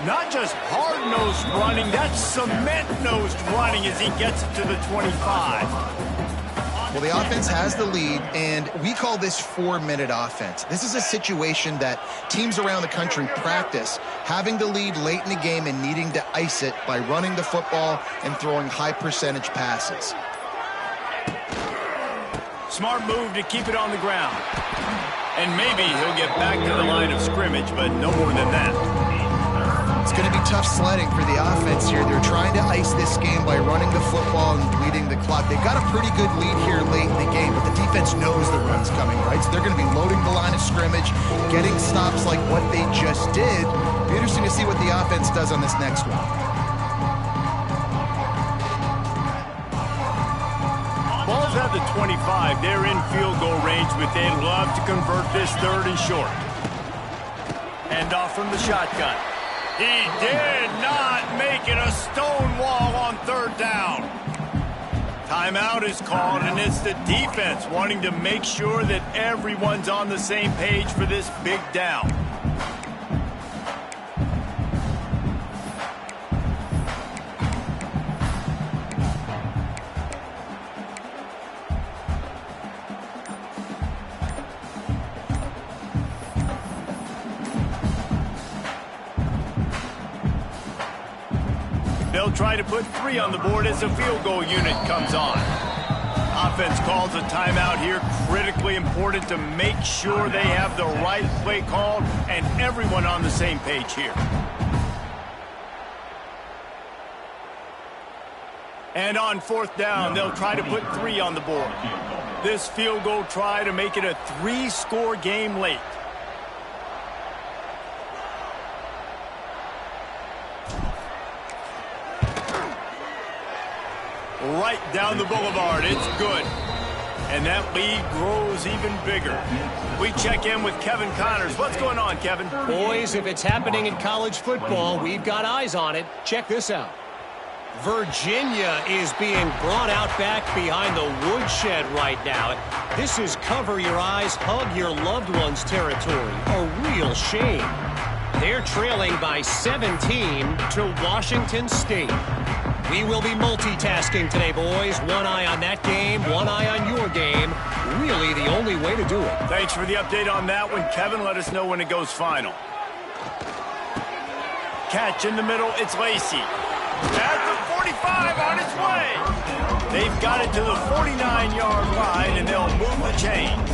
Not just hard-nosed running, that's cement-nosed running as he gets it to the 25. Well, the offense has the lead, and we call this 4-minute offense. This is a situation that teams around the country practice, having the lead late in the game and needing to ice it by running the football and throwing high-percentage passes. Smart move to keep it on the ground. And maybe he'll get back to the line of scrimmage, but no more than that. It's going to be tough sledding for the offense here. They're trying to ice this game by running the football and bleeding the clock. They've got a pretty good lead here late in the game, but the defense knows the run's coming, right? So they're going to be loading the line of scrimmage, getting stops like what they just did. It'll be interesting to see what the offense does on this next one. Ball's at the 25. They're in field goal range, but they'd love to convert this third and short. Hand off from the shotgun. He did not make it a stone wall on third down. Timeout is called, and it's the defense wanting to make sure that everyone's on the same page for this big down. They'll try to put 3 on the board as the field goal unit comes on. Offense calls a timeout here. Critically important to make sure they have the right play called and everyone on the same page here. And on fourth down, they'll try to put 3 on the board. This field goal try to make it a 3-score game late. Right down the boulevard. It's good. And that lead grows even bigger. We check in with Kevin Connors. What's going on, Kevin? Boys, if it's happening in college football, we've got eyes on it. Check this out. Virginia is being brought out back behind the woodshed right now. This is cover your eyes, hug your loved ones territory. A real shame. They're trailing by 17 to Washington State. We will be multitasking today, boys. One eye on that game, one eye on your game. Really the only way to do it. Thanks for the update on that one, Kevin. Let us know when it goes final. Catch in the middle. It's Lacey. At the 45 on its way. They've got it to the 49-yard line, and they'll move the chains.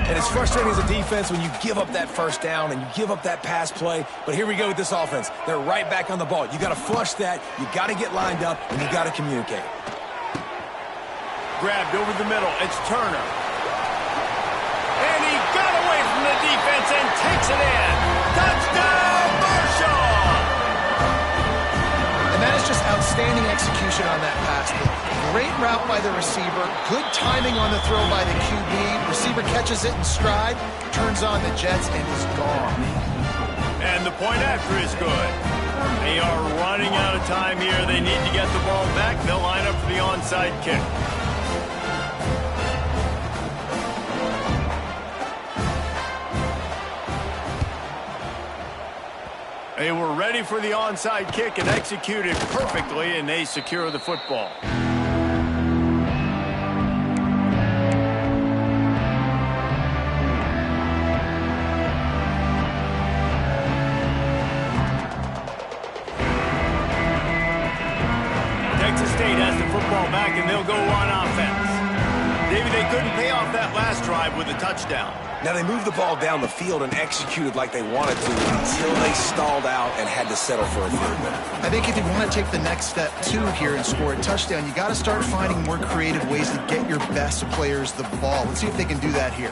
And it's frustrating as a defense when you give up that first down and you give up that pass play. But here we go with this offense. They're right back on the ball. You got to flush that. You got to get lined up, and you got to communicate. Grabbed over the middle. It's Turner. And he got away from the defense and takes it in. Touchdown, Marshall! And that is just outstanding execution on that pass. Great route by the receiver. Good timing on the throw by the QB. Receiver catches it in stride, turns on the jets, and is gone. And the point after is good. They are running out of time here. They need to get the ball back. They'll line up for the onside kick. They were ready for the onside kick and executed perfectly, and they secure the football. Texas State has the football back, and they'll go on offense. Maybe they couldn't pay off that last drive with a touchdown. Now they moved the ball down the field and executed like they wanted to until they stalled out and had to settle for a field goal. I think if you want to take the next step too here and score a touchdown, you got to start finding more creative ways to get your best players the ball. Let's see if they can do that here.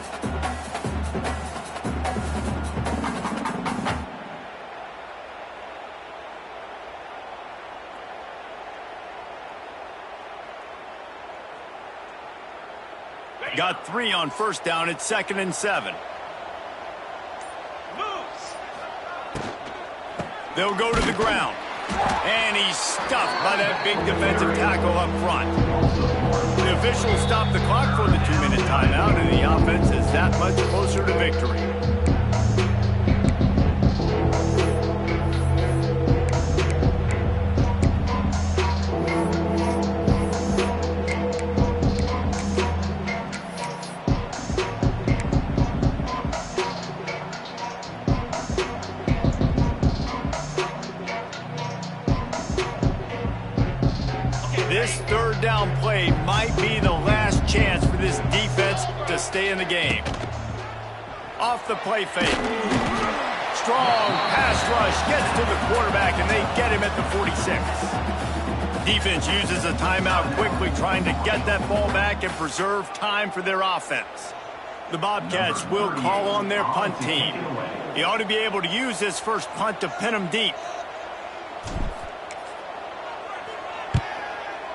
Got 3 on first down. It's 2nd and 7. They'll go to the ground. And he's stuffed by that big defensive tackle up front. The officials stop the clock for the 2-minute timeout, and the offense is that much closer to victory. This 3rd down play might be the last chance for this defense to stay in the game. Off the play fake. Strong pass rush gets to the quarterback, and they get him at the 46. Defense uses a timeout quickly, trying to get that ball back and preserve time for their offense. The Bobcats will call on their punt team. He ought to be able to use this first punt to pin them deep.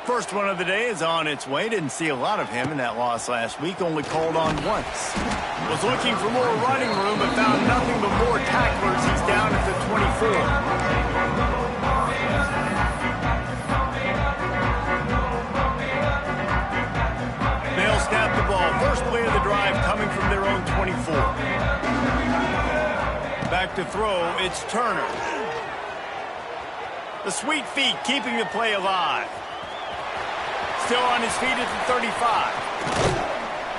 First one of the day is on its way. Didn't see a lot of him in that loss last week. Only called on once. Was looking for more running room, but found nothing but more tacklers. He's down at the 24. They'll snap the ball. First play of the drive coming from their own 24. Back to throw. It's Turner. The sweet feet keeping the play alive. Still on his feet at the 35.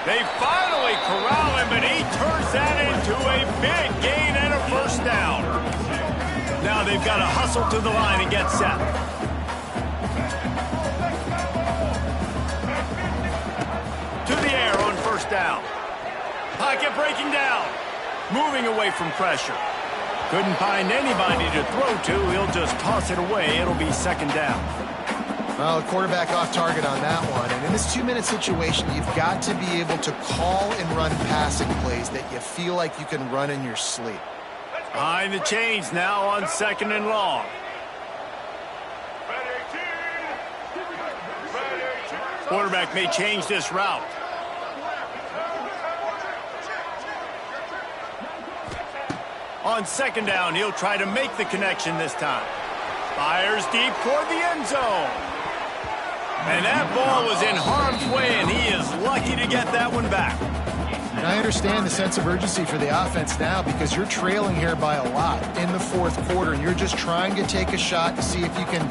They finally corral him, but he turns that into a big gain and a first down. Now they've got to hustle to the line and get set. To the air on first down. Pocket breaking down. Moving away from pressure. Couldn't find anybody to throw to. He'll just toss it away. It'll be 2nd down. Well, the quarterback off target on that one. And in this 2-minute situation, you've got to be able to call and run passing plays that you feel like you can run in your sleep. Behind the chains now on 2nd and long. Quarterback may change this route. On 2nd down, he'll try to make the connection this time. Fires deep toward the end zone. And that ball was in harm's way, and he is lucky to get that one back. And I understand the sense of urgency for the offense now because you're trailing here by a lot in the 4th quarter, and you're just trying to take a shot to see if you can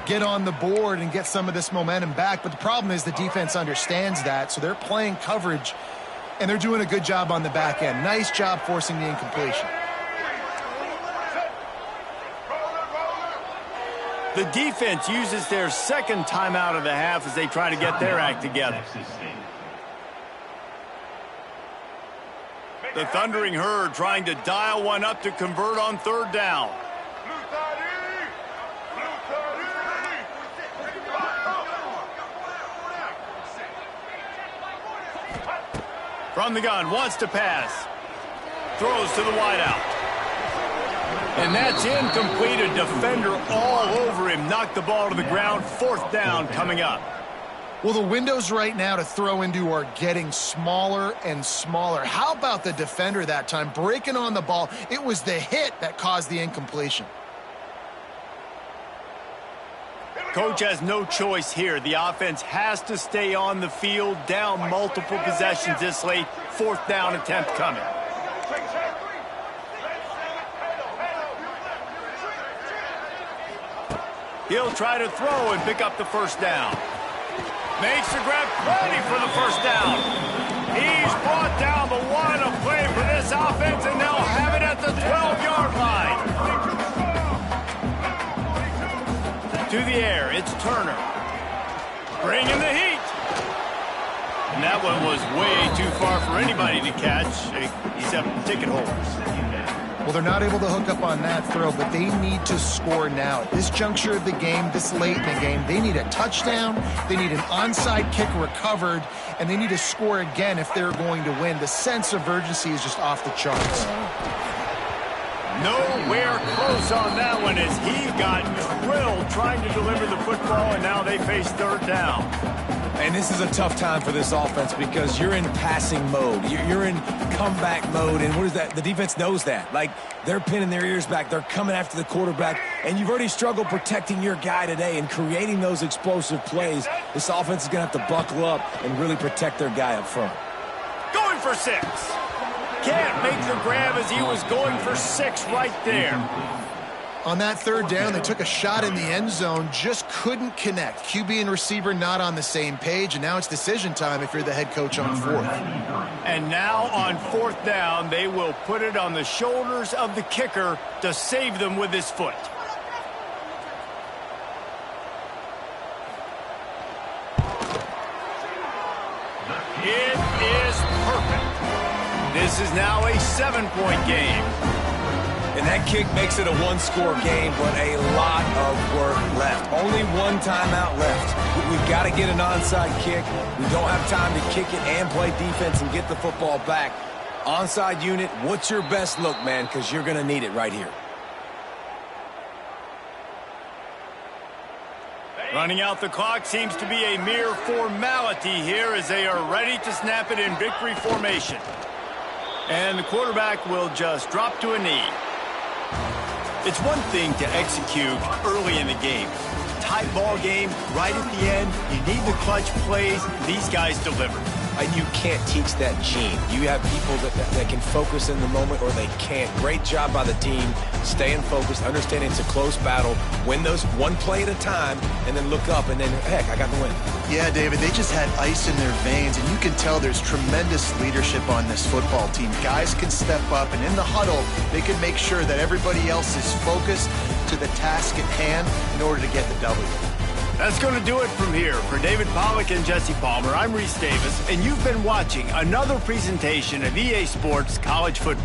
get on the board and get some of this momentum back. But the problem is the defense understands that, so they're playing coverage, and they're doing a good job on the back end. Nice job forcing the incompletion. The defense uses their 2nd timeout of the half as they try to get their act together. The Thundering Herd trying to dial one up to convert on 3rd down. From the gun, wants to pass. Throws to the wideout. And that's incomplete. A defender all over him. Knocked the ball to the ground. 4th down coming up. Well, the windows right now to throw into are getting smaller and smaller. How about the defender that time? Breaking on the ball. It was the hit that caused the incompletion. Coach has no choice here. The offense has to stay on the field. Down multiple possessions this late. 4th down attempt coming. He'll try to throw and pick up the first down. Makes the grab, plenty for the first down. He's brought down the one. A play for this offense, and they'll have it at the 12-yard line. To the air, it's Turner. Bringing the heat. And that one was way too far for anybody to catch, except ticket holders. Well, they're not able to hook up on that throw, but they need to score now. At this juncture of the game, this late in the game, they need a touchdown, they need an onside kick recovered, and they need to score again if they're going to win. The sense of urgency is just off the charts. Nowhere close on that one as he got drilled trying to deliver the football, and now they face third down. And this is a tough time for this offense because you're in passing mode. You're in comeback mode, and what is that? The defense knows that. Like, they're pinning their ears back. They're coming after the quarterback, and you've already struggled protecting your guy today and creating those explosive plays. This offense is going to have to buckle up and really protect their guy up front. Going for 6. Can't make the grab as he was going for 6 right there. On that third down, they took a shot in the end zone, just couldn't connect. QB and receiver not on the same page, and now it's decision time if you're the head coach on 4th. And now on 4th down, they will put it on the shoulders of the kicker to save them with his foot. It is perfect. This is now a 7-point game. And that kick makes it a one-score game, but a lot of work left. Only one timeout left. We've got to get an onside kick. We don't have time to kick it and play defense and get the football back. Onside unit, what's your best look, man? Because you're going to need it right here. Running out the clock seems to be a mere formality here as they are ready to snap it in victory formation. And the quarterback will just drop to a knee. It's one thing to execute early in the game. Tight ball game, right at the end. You need the clutch plays. These guys deliver. And you can't teach that gene. You have people that can focus in the moment or they can't. Great job by the team, staying focused, understanding it's a close battle, win those one play at a time, and then look up, and then, heck, I got the win. Yeah, David, they just had ice in their veins, and you can tell there's tremendous leadership on this football team. Guys can step up, and in the huddle, they can make sure that everybody else is focused to the task at hand in order to get the W. That's going to do it from here. For David Pollack and Jesse Palmer, I'm Reese Davis, and you've been watching another presentation of EA Sports College Football.